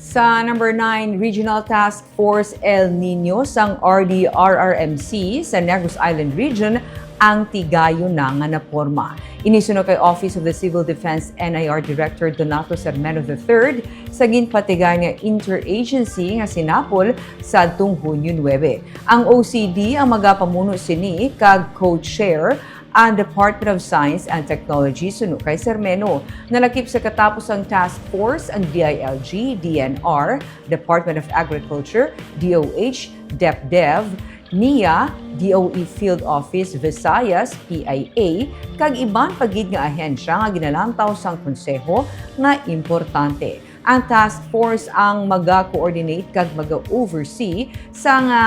Sa number 9, Regional Task Force El Niño sang RDRRMC sa Negros Island Region ang tigayo na nga naporma. Inisunod kay Office of the Civil Defense NIR Director Donato Sermeno III sa ginpatigay nga interagency nga sinapol sa adtong Hunyo 9. Ang OCD ang magapamuno sini kag co-chair ang Department of Science and Technology suno kay Sermeno. Nalakip sa katapusang task force ang DILG, DNR, Department of Agriculture, DOH, DepDev, NIA, DOE Field Office Visayas, PIA, kag iban pagid nga ahensya nga ginalantaw sang konseho nga importante. Ang task force ang maga-coordinate kag maga-oversee sa nga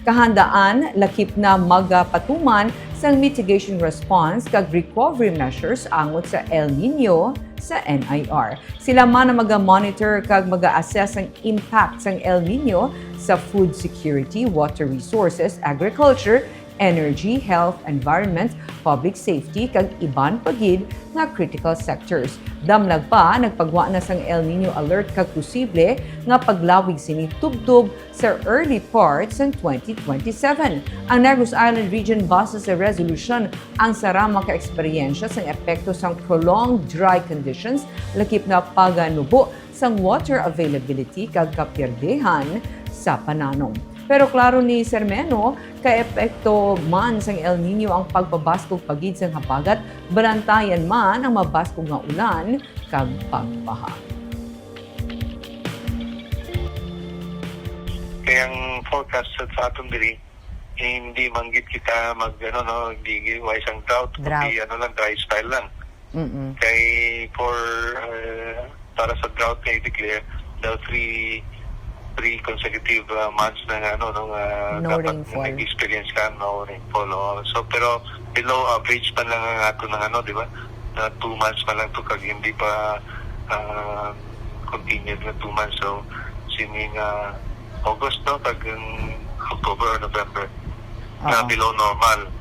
kahandaan lakip na magapatuman sang mitigation response kag recovery measures angot sa El Niño sa NIR. Sila man ang maga-monitor kag maga-assess ang impact sang El Niño sa food security, water resources, agriculture, energy, health, environment, public safety, kag iban pagid nga critical sectors. Damlag pa, nagpagwa na sang El Niño alert kag posible nga paglawig sini tubtob sa early parts ng 2027. Ang Negros Island Region base sa resolution ang sarama ka eksperyensya sang epekto sang prolonged dry conditions lakip na paganubo sang water availability kag kapirdehan sa pananong. Pero klaro ni Sermeno, ka-epekto man sang El Niño ang pagbabaskog pagid sang habagat, banantayan man ang mabaskog nga ulan kag pagbaha. Kaya ang forecast sa atong diri, hindi manggit kita hindi wise ang drought. Kundi dry spell lang. Kay para sa drought kay declare daw three consecutive months na no rainfall. Nag-experience ka no rainfall. So pero below average pa lang ang ato ng di ba? Na 2 months pa lang to kag hindi pa continued na 2 months. So sining August kag October or November na below normal.